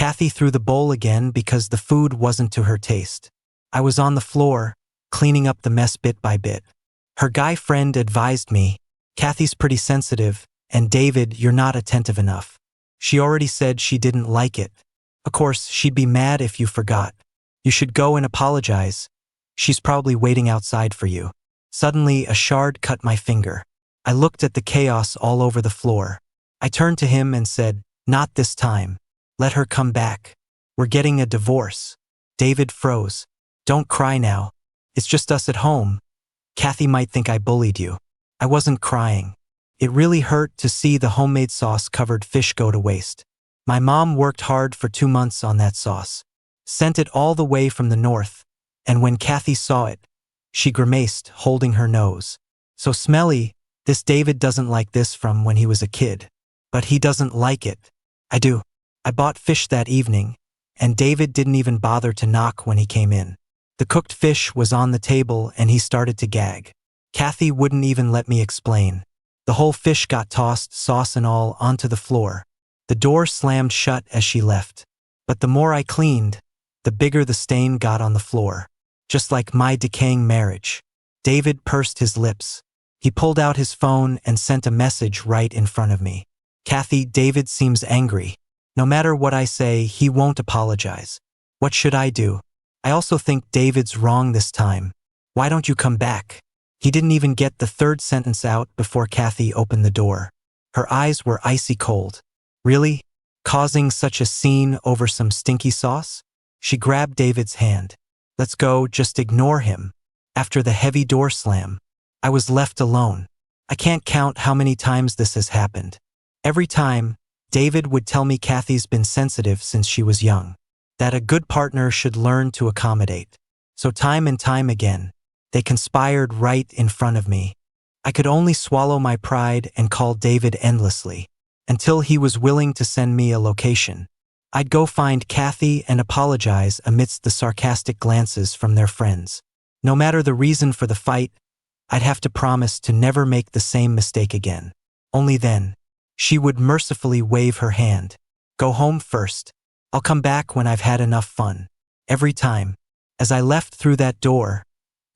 Kathy threw the bowl again because the food wasn't to her taste. I was on the floor, cleaning up the mess bit by bit. Her guy friend advised me, "Kathy's pretty sensitive, and David, you're not attentive enough." She already said she didn't like it. Of course, she'd be mad if you forgot. You should go and apologize. She's probably waiting outside for you. Suddenly, a shard cut my finger. I looked at the chaos all over the floor. I turned to him and said, "Not this time. Let her come back. We're getting a divorce." David froze. "Don't cry now. It's just us at home. Kathy might think I bullied you." I wasn't crying. It really hurt to see the homemade sauce-covered fish go to waste. My mom worked hard for 2 months on that sauce. Sent it all the way from the north, and when Kathy saw it, she grimaced, holding her nose. "So smelly, this David doesn't like this from when he was a kid. But he doesn't like it. I do." I bought fish that evening, and David didn't even bother to knock when he came in. The cooked fish was on the table and he started to gag. Kathy wouldn't even let me explain. The whole fish got tossed, sauce and all, onto the floor. The door slammed shut as she left. But the more I cleaned, the bigger the stain got on the floor. Just like my decaying marriage. David pursed his lips. He pulled out his phone and sent a message right in front of me. "Kathy, David seems angry. No matter what I say, he won't apologize. What should I do? I also think David's wrong this time. Why don't you come back?" He didn't even get the third sentence out before Kathy opened the door. Her eyes were icy cold. "Really? Causing such a scene over some stinky sauce?" She grabbed David's hand. "Let's go, just ignore him." After the heavy door slam, I was left alone. I can't count how many times this has happened. Every time, David would tell me Kathy's been sensitive since she was young. That a good partner should learn to accommodate. So time and time again, they conspired right in front of me. I could only swallow my pride and call David endlessly, until he was willing to send me a location. I'd go find Kathy and apologize amidst the sarcastic glances from their friends. No matter the reason for the fight, I'd have to promise to never make the same mistake again. Only then, she would mercifully wave her hand. "Go home first. I'll come back when I've had enough fun." Every time, as I left through that door,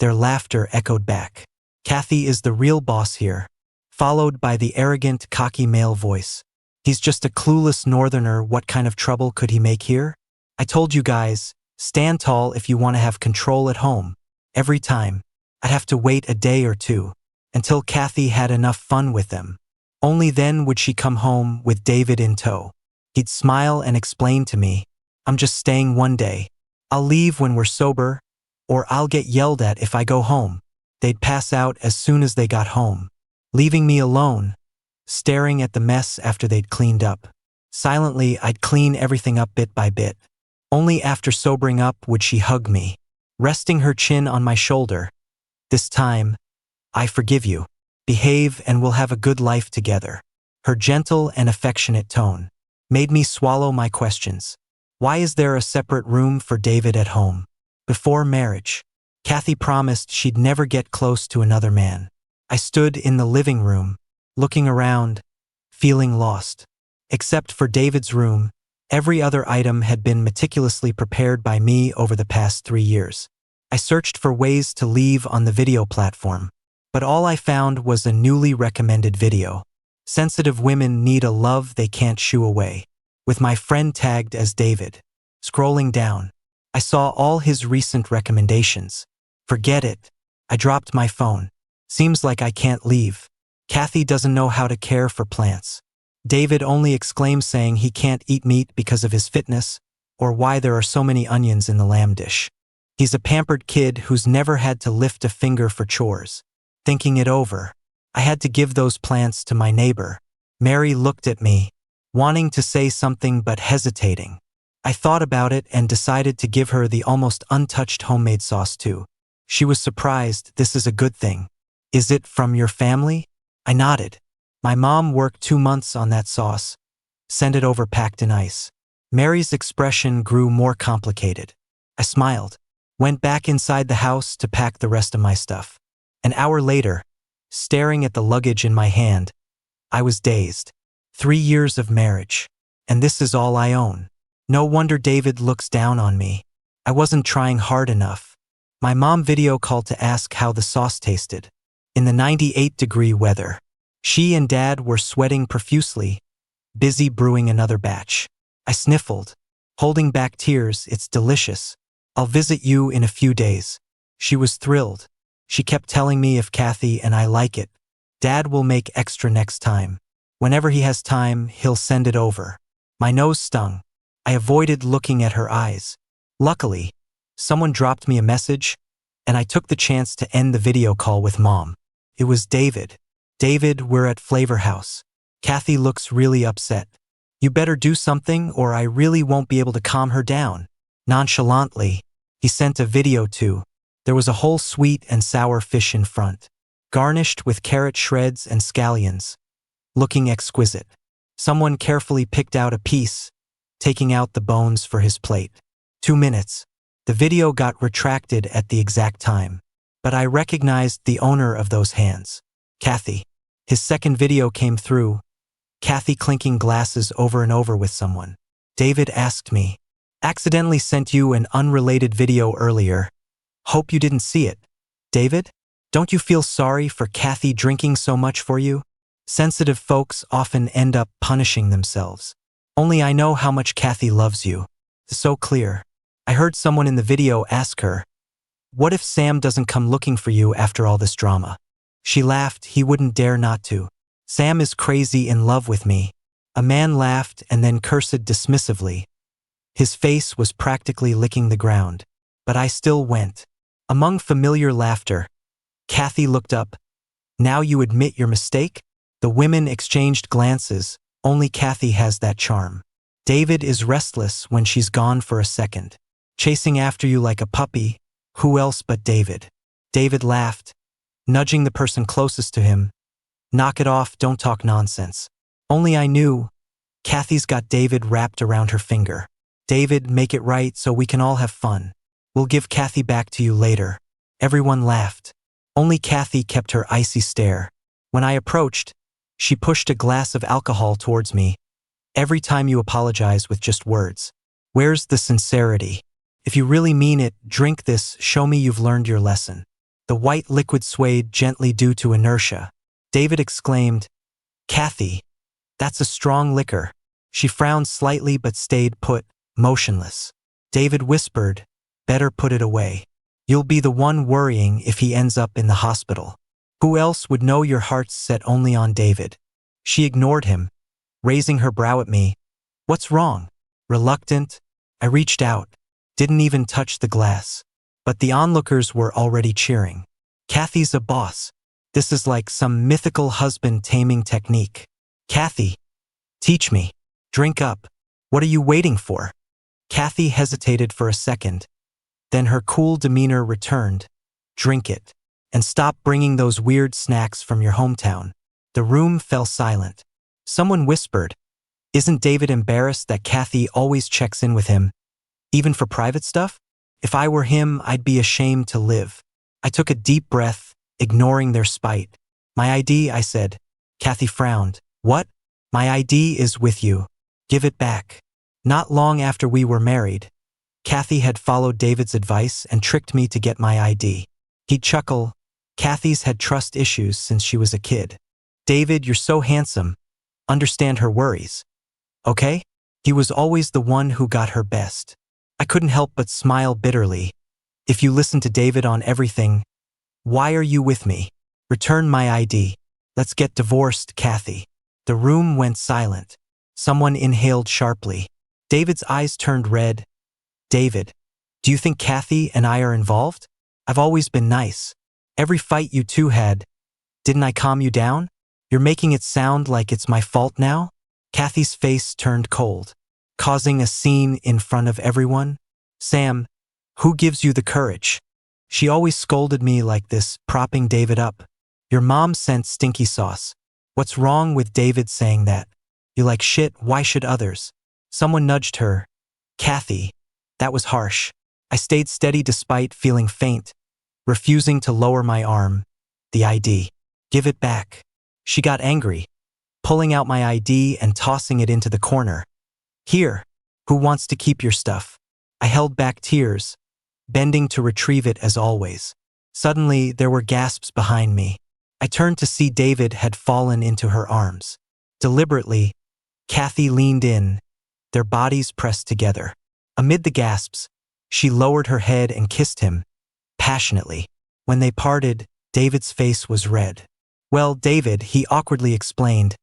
their laughter echoed back. "Kathy is the real boss here," followed by the arrogant, cocky male voice. "He's just a clueless northerner. What kind of trouble could he make here? I told you guys, stand tall if you want to have control at home." Every time, I'd have to wait a day or two, until Kathy had enough fun with them. Only then would she come home with David in tow. He'd smile and explain to me, "I'm just staying one day. I'll leave when we're sober, or I'll get yelled at if I go home." They'd pass out as soon as they got home, leaving me alone, staring at the mess after they'd cleaned up. Silently, I'd clean everything up bit by bit. Only after sobering up would she hug me, resting her chin on my shoulder. "This time, I forgive you. Behave and we'll have a good life together." Her gentle and affectionate tone made me swallow my questions. Why is there a separate room for David at home? Before marriage, Kathy promised she'd never get close to another man. I stood in the living room, looking around, feeling lost. Except for David's room, every other item had been meticulously prepared by me over the past 3 years. I searched for ways to leave on the video platform, but all I found was a newly recommended video. Sensitive women need a love they can't shoo away, with my friend tagged as David. Scrolling down, I saw all his recent recommendations. Forget it. I dropped my phone. Seems like I can't leave. Kathy doesn't know how to care for plants. David only exclaims saying he can't eat meat because of his fitness, or why there are so many onions in the lamb dish. He's a pampered kid who's never had to lift a finger for chores. Thinking it over, I had to give those plants to my neighbor. Mary looked at me, wanting to say something but hesitating. I thought about it and decided to give her the almost untouched homemade sauce too. She was surprised. "This is a good thing. Is it from your family?" I nodded. "My mom worked 2 months on that sauce. Send it over packed in ice." Mary's expression grew more complicated. I smiled, went back inside the house to pack the rest of my stuff. An hour later, staring at the luggage in my hand, I was dazed. 3 years of marriage, and this is all I own. No wonder David looks down on me. I wasn't trying hard enough. My mom video called to ask how the sauce tasted. In the 98-degree weather, she and Dad were sweating profusely, busy brewing another batch. I sniffled, holding back tears. It's delicious. I'll visit you in a few days. She was thrilled. She kept telling me if Kathy and I like it, Dad will make extra next time. Whenever he has time, he'll send it over. My nose stung. I avoided looking at her eyes. Luckily, someone dropped me a message, and I took the chance to end the video call with Mom. It was David. David, we're at Flavor House. Kathy looks really upset. You better do something or I really won't be able to calm her down. Nonchalantly, he sent a video too. There was a whole sweet and sour fish in front, garnished with carrot shreds and scallions, looking exquisite. Someone carefully picked out a piece, taking out the bones for his plate. 2 minutes. The video got retracted at the exact time, but I recognized the owner of those hands. Kathy. His second video came through, Kathy clinking glasses over and over with someone. David asked me, accidentally sent you an unrelated video earlier. Hope you didn't see it. David, don't you feel sorry for Kathy drinking so much for you? Sensitive folks often end up punishing themselves. Only I know how much Kathy loves you. So clear. I heard someone in the video ask her, what if Sam doesn't come looking for you after all this drama? She laughed. He wouldn't dare not to. Sam is crazy in love with me. A man laughed and then cursed dismissively. His face was practically licking the ground. But I still went. Among familiar laughter, Kathy looked up. Now you admit your mistake? The women exchanged glances. Only Kathy has that charm. David is restless when she's gone for a second. Chasing after you like a puppy. Who else but David? David laughed, nudging the person closest to him. Knock it off, don't talk nonsense. Only I knew. Kathy's got David wrapped around her finger. David, make it right so we can all have fun. We'll give Kathy back to you later. Everyone laughed. Only Kathy kept her icy stare. When I approached, she pushed a glass of alcohol towards me. Every time you apologize with just words. Where's the sincerity? If you really mean it, drink this, show me you've learned your lesson. The white liquid swayed gently due to inertia. David exclaimed, Kathy, that's a strong liquor. She frowned slightly but stayed put, motionless. David whispered, better put it away. You'll be the one worrying if he ends up in the hospital. Who else would know your heart's set only on David? She ignored him, raising her brow at me. What's wrong? Reluctant, I reached out, didn't even touch the glass. But the onlookers were already cheering. Kathy's a boss. This is like some mythical husband taming technique. Kathy, teach me. Drink up. What are you waiting for? Kathy hesitated for a second. Then her cool demeanor returned. Drink it. And stop bringing those weird snacks from your hometown. The room fell silent. Someone whispered, isn't David embarrassed that Kathy always checks in with him, even for private stuff? If I were him, I'd be ashamed to live. I took a deep breath, ignoring their spite. My ID, I said. Kathy frowned. What? My ID is with you. Give it back. Not long after we were married, Kathy had followed David's advice and tricked me to get my ID. He'd chuckle. Kathy's had trust issues since she was a kid. David, you're so handsome. Understand her worries. Okay? He was always the one who got her best. I couldn't help but smile bitterly. If you listen to David on everything, why are you with me? Return my ID. Let's get divorced, Kathy. The room went silent. Someone inhaled sharply. David's eyes turned red. David, do you think Kathy and I are involved? I've always been nice. Every fight you two had, didn't I calm you down? You're making it sound like it's my fault now? Kathy's face turned cold, causing a scene in front of everyone. Sam, who gives you the courage? She always scolded me like this, propping David up. Your mom sent stinky sauce. What's wrong with David saying that? You like shit, why should others? Someone nudged her. Kathy, that was harsh. I stayed steady despite feeling faint, refusing to lower my arm. The ID. Give it back. She got angry, pulling out my ID and tossing it into the corner. Here. Who wants to keep your stuff? I held back tears, bending to retrieve it as always. Suddenly, there were gasps behind me. I turned to see David had fallen into her arms. Deliberately, Kathy leaned in, their bodies pressed together. Amid the gasps, she lowered her head and kissed him, passionately. When they parted, David's face was red. Well, David, he awkwardly explained,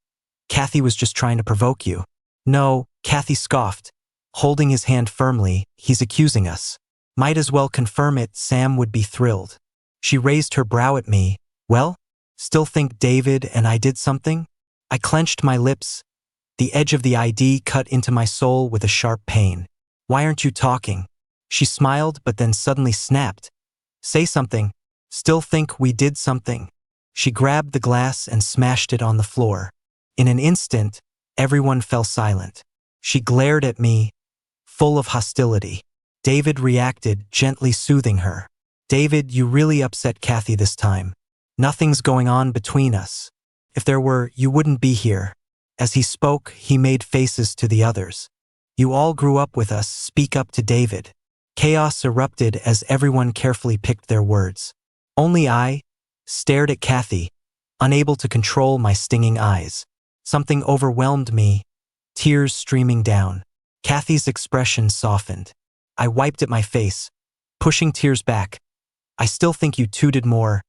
Kathy was just trying to provoke you. No, Kathy scoffed, holding his hand firmly, he's accusing us. Might as well confirm it, Sam would be thrilled. She raised her brow at me. Well, still think David and I did something? I clenched my lips. The edge of the ID cut into my soul with a sharp pain. Why aren't you talking? She smiled but then suddenly snapped. Say something. Still think we did something? She grabbed the glass and smashed it on the floor. In an instant, everyone fell silent. She glared at me, full of hostility. David reacted, gently soothing her. David, you really upset Kathy this time. Nothing's going on between us. If there were, you wouldn't be here. As he spoke, he made faces to the others. You all grew up with us, speak up to David. Chaos erupted as everyone carefully picked their words. Only I stared at Kathy, unable to control my stinging eyes. Something overwhelmed me, tears streaming down. Kathy's expression softened. I wiped at my face, pushing tears back. I still think you two did more.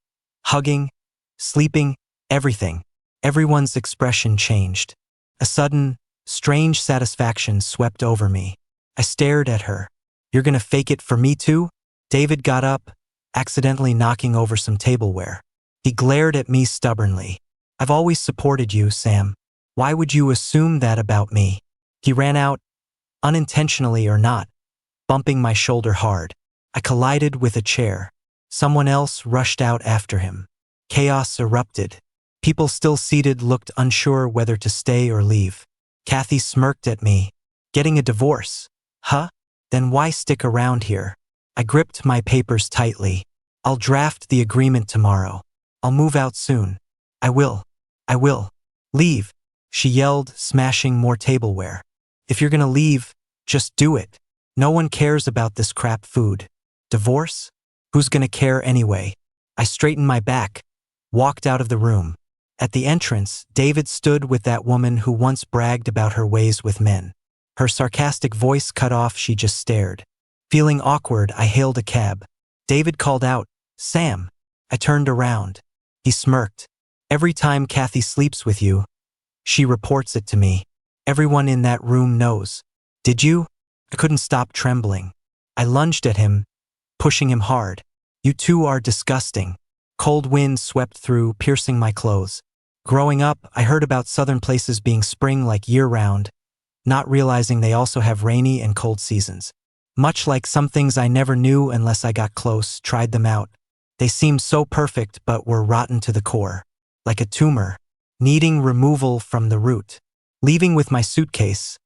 Hugging, sleeping, everything. Everyone's expression changed. A sudden, strange satisfaction swept over me. I stared at her. You're gonna fake it for me too? David got up, accidentally knocking over some tableware. He glared at me stubbornly. I've always supported you, Sam. Why would you assume that about me? He ran out, unintentionally or not, bumping my shoulder hard. I collided with a chair. Someone else rushed out after him. Chaos erupted. People still seated looked unsure whether to stay or leave. Kathy smirked at me. Getting a divorce? Huh? Then why stick around here? I gripped my papers tightly. I'll draft the agreement tomorrow. I'll move out soon. I will. Leave, she yelled, smashing more tableware. If you're gonna leave, just do it. No one cares about this crap food. Divorce? Who's gonna care anyway? I straightened my back, walked out of the room. At the entrance, David stood with that woman who once bragged about her ways with men. Her sarcastic voice cut off, she just stared. Feeling awkward, I hailed a cab. David called out, Sam. I turned around. He smirked. Every time Kathy sleeps with you, she reports it to me. Everyone in that room knows. Did you? I couldn't stop trembling. I lunged at him, pushing him hard. You two are disgusting. Cold wind swept through, piercing my clothes. Growing up, I heard about southern places being spring like year-round, not realizing they also have rainy and cold seasons. Much like some things I never knew unless I got close, tried them out. They seemed so perfect but were rotten to the core. Like a tumor, needing removal from the root. Leaving with my suitcase,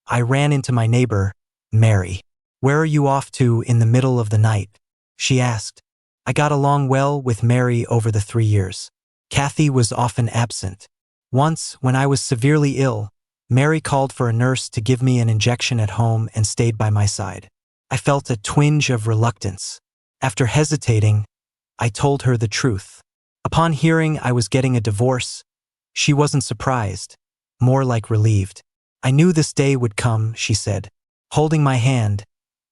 I ran into my neighbor, Mary. Where are you off to in the middle of the night? She asked. I got along well with Mary over the 3 years. Kathy was often absent. Once, when I was severely ill, Mary called for a nurse to give me an injection at home and stayed by my side. I felt a twinge of reluctance. After hesitating, I told her the truth. Upon hearing I was getting a divorce, she wasn't surprised, more like relieved. I knew this day would come, she said. Holding my hand,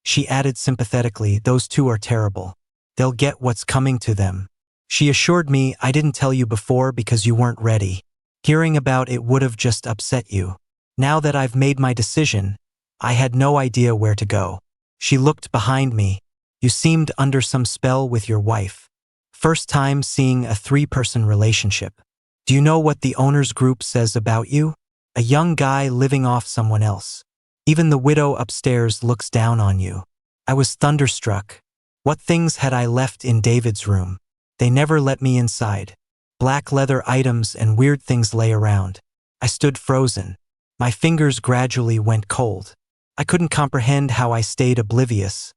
she added sympathetically, those two are terrible. They'll get what's coming to them. She assured me, I didn't tell you before because you weren't ready. Hearing about it would have just upset you. Now that I've made my decision, I had no idea where to go. She looked behind me. You seemed under some spell with your wife. First time seeing a 3-person relationship. Do you know what the owners group says about you? A young guy living off someone else. Even the widow upstairs looks down on you. I was thunderstruck. What things had I left in David's room? They never let me inside. Black leather items and weird things lay around. I stood frozen. My fingers gradually went cold. I couldn't comprehend how I stayed oblivious,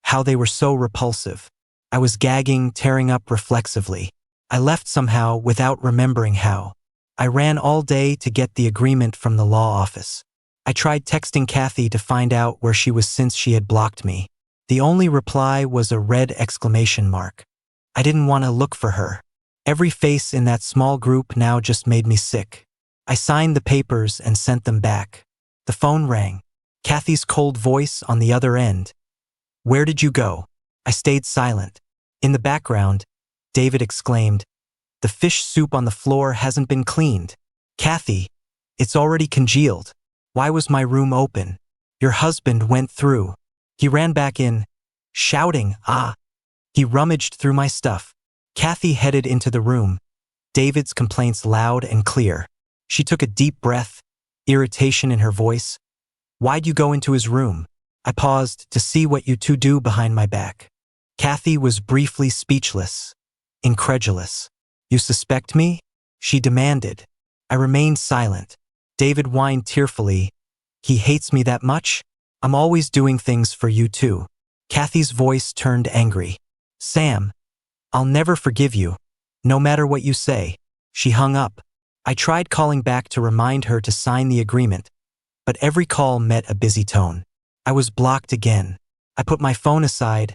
how they were so repulsive. I was gagging, tearing up reflexively. I left somehow without remembering how. I ran all day to get the agreement from the law office. I tried texting Kathy to find out where she was since she had blocked me. The only reply was a red exclamation mark. I didn't want to look for her. Every face in that small group now just made me sick. I signed the papers and sent them back. The phone rang. Kathy's cold voice on the other end. "Where did you go?" I stayed silent. In the background, David exclaimed, "The fish soup on the floor hasn't been cleaned. Kathy, it's already congealed. Why was my room open? Your husband went through." He ran back in, shouting, "Ah!" He rummaged through my stuff. Kathy headed into the room, David's complaints loud and clear. She took a deep breath, irritation in her voice. "Why'd you go into his room?" I paused to see what you two do behind my back. Kathy was briefly speechless, incredulous. "You suspect me?" she demanded. I remained silent. David whined tearfully. "He hates me that much? I'm always doing things for you too." Kathy's voice turned angry. "Sam, I'll never forgive you, no matter what you say." She hung up. I tried calling back to remind her to sign the agreement, but every call met a busy tone. I was blocked again. I put my phone aside,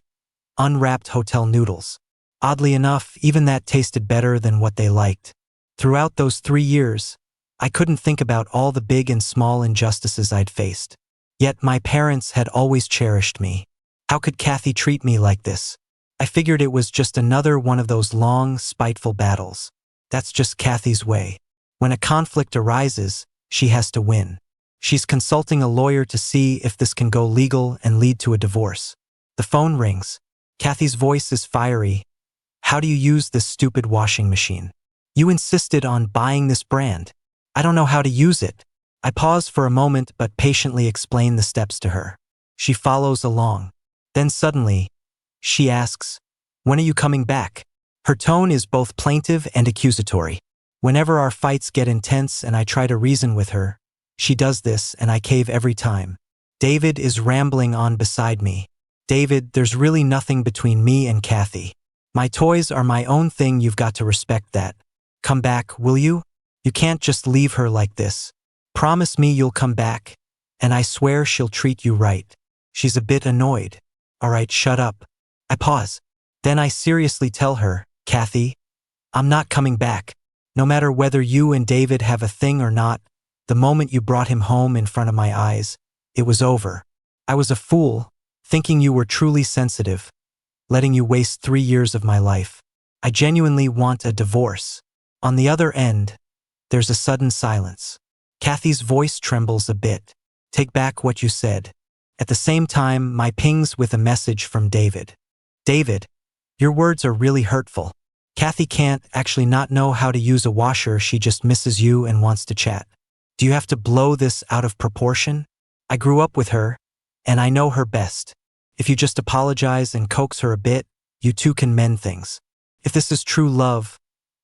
unwrapped hotel noodles. Oddly enough, even that tasted better than what they liked. Throughout those 3 years, I couldn't think about all the big and small injustices I'd faced. Yet my parents had always cherished me. How could Kathy treat me like this? I figured it was just another one of those long, spiteful battles. That's just Kathy's way. When a conflict arises, she has to win. She's consulting a lawyer to see if this can go legal and lead to a divorce. The phone rings. Kathy's voice is fiery. "How do you use this stupid washing machine? You insisted on buying this brand. I don't know how to use it." I pause for a moment but patiently explain the steps to her. She follows along. Then suddenly, she asks, "When are you coming back?" Her tone is both plaintive and accusatory. Whenever our fights get intense and I try to reason with her, she does this and I cave every time. David is rambling on beside me. "David, there's really nothing between me and Kathy. My toys are my own thing, you've got to respect that. Come back, will you? You can't just leave her like this. Promise me you'll come back, and I swear she'll treat you right." She's a bit annoyed. "All right, shut up." I pause. Then I seriously tell her, "Kathy, I'm not coming back. No matter whether you and David have a thing or not, the moment you brought him home in front of my eyes, it was over. I was a fool, thinking you were truly sensitive, letting you waste 3 years of my life. I genuinely want a divorce." On the other end, there's a sudden silence. Kathy's voice trembles a bit. "Take back what you said." At the same time, my pings with a message from David. "David, your words are really hurtful. Kathy can't actually not know how to use a washer, she just misses you and wants to chat. Do you have to blow this out of proportion? I grew up with her, and I know her best. If you just apologize and coax her a bit, you two can mend things. If this is true love,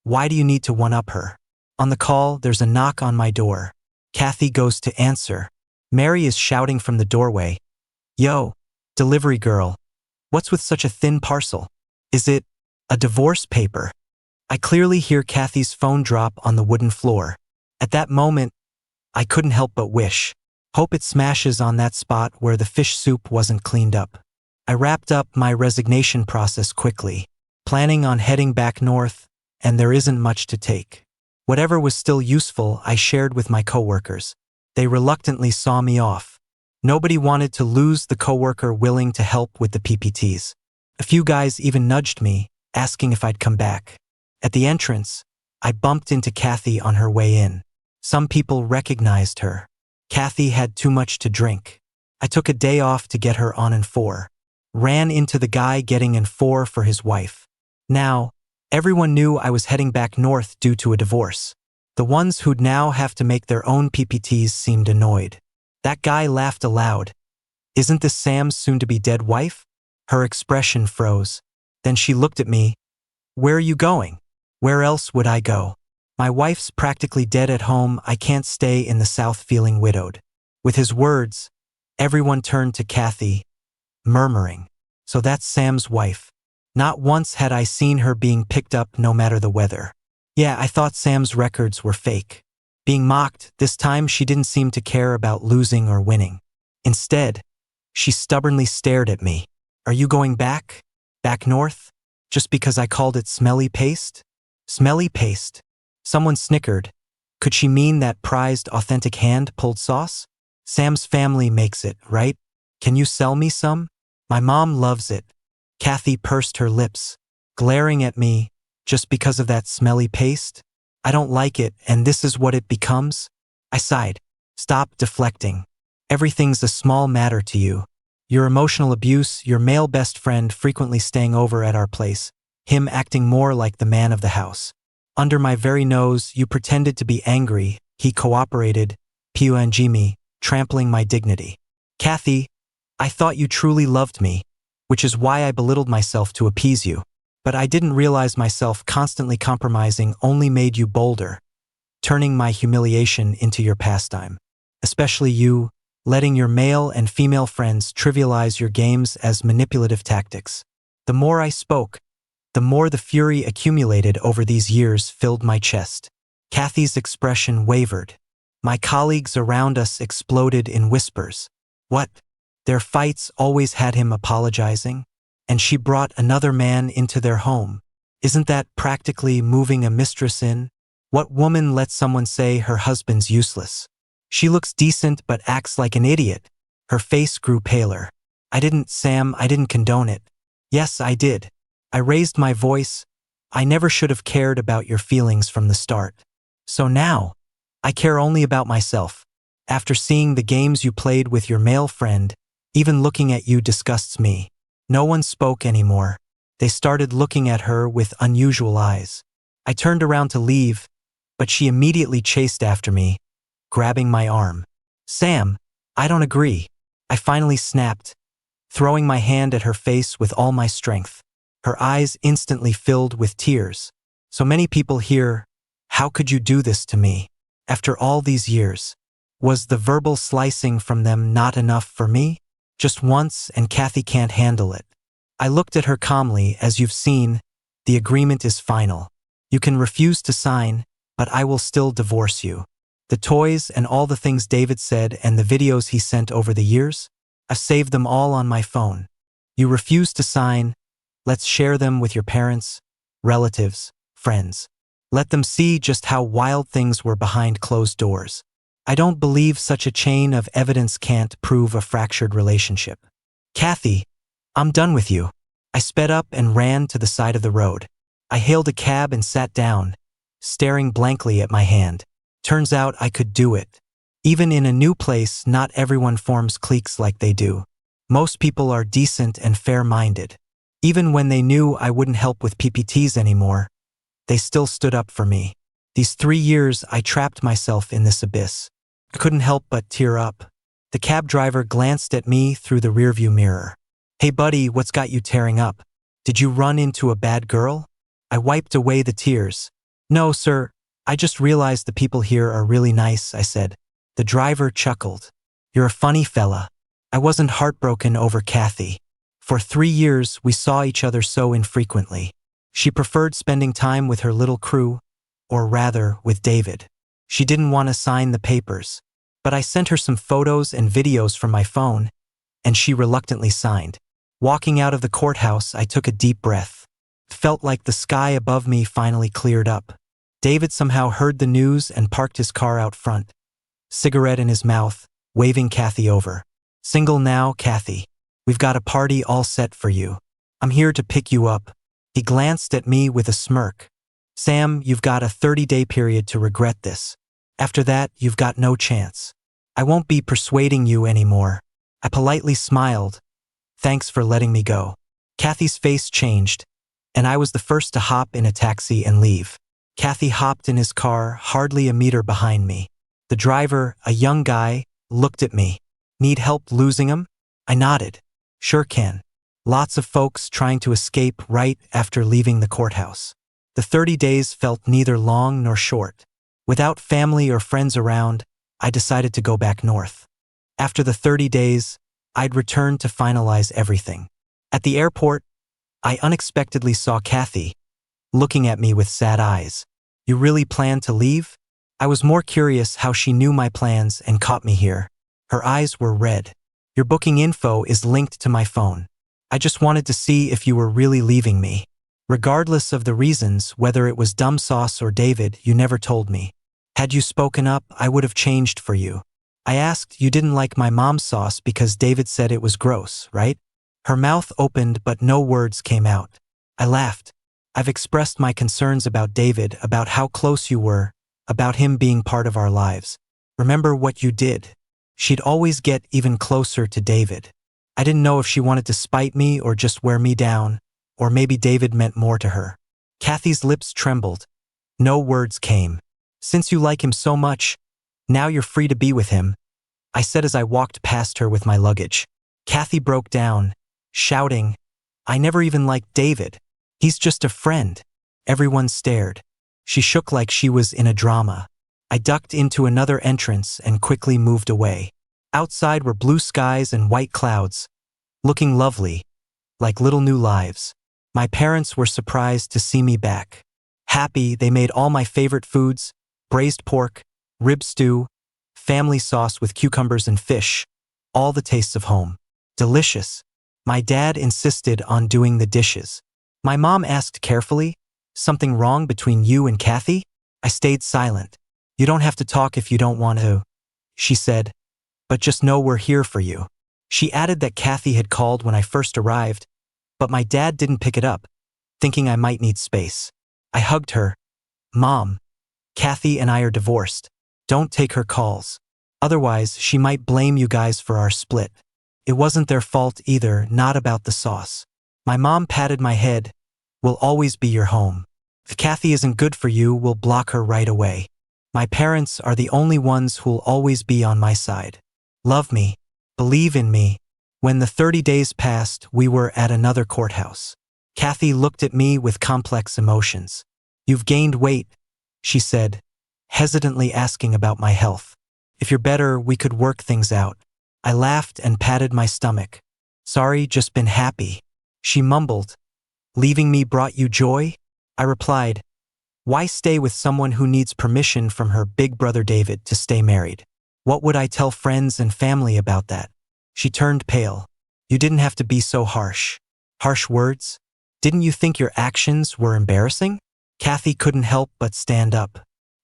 why do you need to one-up her?" On the call, there's a knock on my door. Kathy goes to answer. Mary is shouting from the doorway, "Yo, delivery girl, what's with such a thin parcel? Is it a divorce paper?" I clearly hear Kathy's phone drop on the wooden floor. At that moment, I couldn't help but wish. Hope it smashes on that spot where the fish soup wasn't cleaned up. I wrapped up my resignation process quickly, planning on heading back north, and there isn't much to take. Whatever was still useful, I shared with my coworkers. They reluctantly saw me off. Nobody wanted to lose the coworker willing to help with the PPTs. A few guys even nudged me, asking if I'd come back. At the entrance, I bumped into Kathy on her way in. Some people recognized her. Kathy had too much to drink. I took a day off to get her on N4. Ran into the guy getting N4 for his wife. Now, everyone knew I was heading back north due to a divorce. The ones who'd now have to make their own PPTs seemed annoyed. That guy laughed aloud. "Isn't this Sam's soon-to-be-dead wife?" Her expression froze. Then she looked at me. "Where are you going?" "Where else would I go? My wife's practically dead at home. I can't stay in the South feeling widowed." With his words, everyone turned to Kathy, murmuring, "So that's Sam's wife." Not once had I seen her being picked up no matter the weather. Yeah, I thought Sam's records were fake. Being mocked, this time she didn't seem to care about losing or winning. Instead, she stubbornly stared at me. Are you going back? Back north? Just because I called it smelly paste? Smelly paste. Someone snickered. Could she mean that prized, authentic hand-pulled sauce? Sam's family makes it, right? Can you sell me some? My mom loves it. Kathy pursed her lips, glaring at me. Just because of that smelly paste? I don't like it, and this is what it becomes? I sighed. Stop deflecting. Everything's a small matter to you. Your emotional abuse, your male best friend frequently staying over at our place, him acting more like the man of the house. Under my very nose, you pretended to be angry, he cooperated, me, trampling my dignity. Kathy, I thought you truly loved me, which is why I belittled myself to appease you. But I didn't realize myself constantly compromising only made you bolder, turning my humiliation into your pastime. Especially you, letting your male and female friends trivialize your games as manipulative tactics. The more I spoke, the more the fury accumulated over these years filled my chest. Kathy's expression wavered. My colleagues around us exploded in whispers. What? Their fights always had him apologizing? And she brought another man into their home. Isn't that practically moving a mistress in? What woman lets someone say her husband's useless? She looks decent but acts like an idiot. Her face grew paler. Sam, I didn't condone it. Yes, I did. I raised my voice. I never should have cared about your feelings from the start. So now, I care only about myself. After seeing the games you played with your male friend, even looking at you disgusts me. No one spoke anymore. They started looking at her with unusual eyes. I turned around to leave, but she immediately chased after me, grabbing my arm. Sam, I don't agree. I finally snapped, throwing my hand at her face with all my strength. Her eyes instantly filled with tears. So many people here, how could you do this to me? After all these years, was the verbal slicing from them not enough for me? Just once, and Kathy can't handle it. I looked at her calmly. As you've seen, the agreement is final. You can refuse to sign, but I will still divorce you. The toys and all the things David said and the videos he sent over the years, I've saved them all on my phone. You refuse to sign, let's share them with your parents, relatives, friends. Let them see just how wild things were behind closed doors. I don't believe such a chain of evidence can't prove a fractured relationship. Kathy, I'm done with you. I sped up and ran to the side of the road. I hailed a cab and sat down, staring blankly at my hand. Turns out I could do it. Even in a new place, not everyone forms cliques like they do. Most people are decent and fair-minded. Even when they knew I wouldn't help with PPTs anymore, they still stood up for me. These 3 years, I trapped myself in this abyss. I couldn't help but tear up. The cab driver glanced at me through the rearview mirror. Hey buddy, what's got you tearing up? Did you run into a bad girl? I wiped away the tears. No, sir, I just realized the people here are really nice, I said. The driver chuckled. You're a funny fella. I wasn't heartbroken over Kathy. For 3 years, we saw each other so infrequently. She preferred spending time with her little crew, or rather, with David. She didn't want to sign the papers, but I sent her some photos and videos from my phone, and she reluctantly signed. Walking out of the courthouse, I took a deep breath. It felt like the sky above me finally cleared up. David somehow heard the news and parked his car out front, cigarette in his mouth, waving Kathy over. Single now, Kathy. We've got a party all set for you. I'm here to pick you up. He glanced at me with a smirk. Sam, you've got a 30-day period to regret this. After that, you've got no chance. I won't be persuading you anymore. I politely smiled. Thanks for letting me go. Kathy's face changed, and I was the first to hop in a taxi and leave. Kathy hopped in his car, hardly a meter behind me. The driver, a young guy, looked at me. Need help losing him? I nodded. Sure can. Lots of folks trying to escape right after leaving the courthouse. The 30 days felt neither long nor short. Without family or friends around, I decided to go back north. After the 30 days, I'd return to finalize everything. At the airport, I unexpectedly saw Kathy, looking at me with sad eyes. You really plan to leave? I was more curious how she knew my plans and caught me here. Her eyes were red. Your booking info is linked to my phone. I just wanted to see if you were really leaving me. Regardless of the reasons, whether it was dumb sauce or David, you never told me. Had you spoken up, I would have changed for you. I asked, you didn't like my mom's sauce because David said it was gross, right? Her mouth opened but no words came out. I laughed. I've expressed my concerns about David, about how close you were, about him being part of our lives. Remember what you did. She'd always get even closer to David. I didn't know if she wanted to spite me or just wear me down, or maybe David meant more to her. Kathy's lips trembled. No words came. Since you like him so much, now you're free to be with him, I said as I walked past her with my luggage. Kathy broke down, shouting, I never even liked David. He's just a friend. Everyone stared. She shook like she was in a drama. I ducked into another entrance and quickly moved away. Outside were blue skies and white clouds, looking lovely, like little new lives. My parents were surprised to see me back. Happy, they made all my favorite foods, braised pork, rib stew, family sauce with cucumbers and fish, all the tastes of home. Delicious. My dad insisted on doing the dishes. My mom asked carefully, something wrong between you and Kathy? I stayed silent. You don't have to talk if you don't want to, she said, but just know we're here for you. She added that Kathy had called when I first arrived, but my dad didn't pick it up, thinking I might need space. I hugged her. Mom, Kathy and I are divorced. Don't take her calls. Otherwise, she might blame you guys for our split. It wasn't their fault either, not about the sauce. My mom patted my head. We'll always be your home. If Kathy isn't good for you, we'll block her right away. My parents are the only ones who'll always be on my side. Love me. Believe in me. When the 30 days passed, we were at another courthouse. Kathy looked at me with complex emotions. You've gained weight, she said, hesitantly asking about my health. If you're better, we could work things out. I laughed and patted my stomach. Sorry, just been happy. She mumbled. Leaving me brought you joy? I replied, why stay with someone who needs permission from her big brother David to stay married? What would I tell friends and family about that? She turned pale. You didn't have to be so harsh. Harsh words? Didn't you think your actions were embarrassing? Kathy couldn't help but stand up.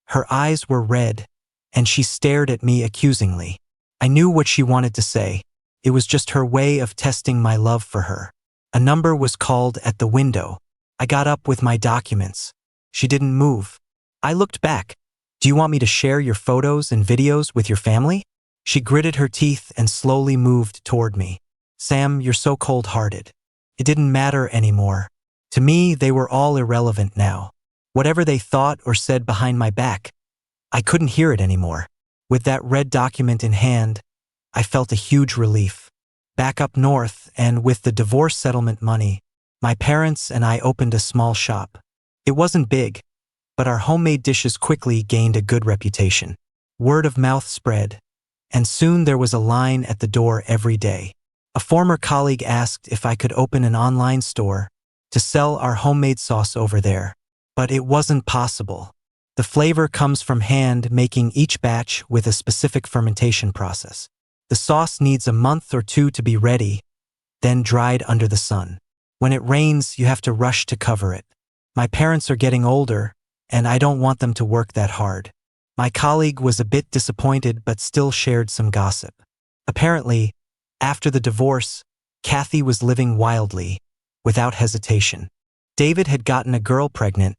Her eyes were red, and she stared at me accusingly. I knew what she wanted to say. It was just her way of testing my love for her. A number was called at the window. I got up with my documents. She didn't move. I looked back. Do you want me to share your photos and videos with your family? She gritted her teeth and slowly moved toward me. Sam, you're so cold-hearted. It didn't matter anymore. To me, they were all irrelevant now. Whatever they thought or said behind my back, I couldn't hear it anymore. With that red document in hand, I felt a huge relief. Back up north, and with the divorce settlement money, my parents and I opened a small shop. It wasn't big, but our homemade dishes quickly gained a good reputation. Word of mouth spread, and soon there was a line at the door every day. A former colleague asked if I could open an online store to sell our homemade sauce over there, but it wasn't possible. The flavor comes from hand making each batch with a specific fermentation process. The sauce needs a month or two to be ready, then dried under the sun. When it rains, you have to rush to cover it. My parents are getting older, and I don't want them to work that hard. My colleague was a bit disappointed but still shared some gossip. Apparently, after the divorce, Kathy was living wildly, without hesitation. David had gotten a girl pregnant,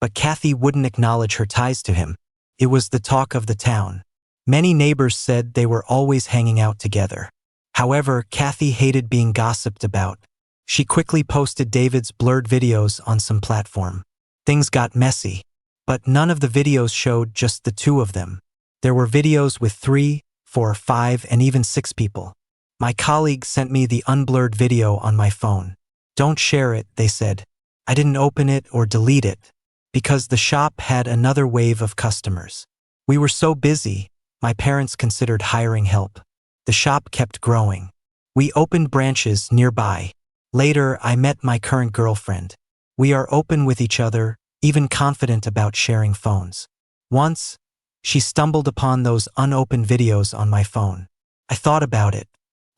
but Kathy wouldn't acknowledge her ties to him. It was the talk of the town. Many neighbors said they were always hanging out together. However, Kathy hated being gossiped about. She quickly posted David's blurred videos on some platform. Things got messy, but none of the videos showed just the two of them. There were videos with 3, 4, 5, and even 6 people. My colleague sent me the unblurred video on my phone. Don't share it, they said. I didn't open it or delete it, because the shop had another wave of customers. We were so busy, my parents considered hiring help. The shop kept growing. We opened branches nearby. Later, I met my current girlfriend. We are open with each other, even confident about sharing phones. Once, She stumbled upon those unopened videos on my phone. I thought about it.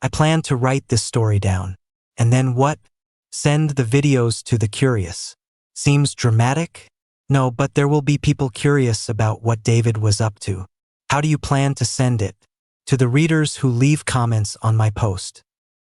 I planned to write this story down. And then what? Send the videos to the curious. Seems dramatic? No, but there will be people curious about what David was up to. How do you plan to send it? To the readers who leave comments on my post.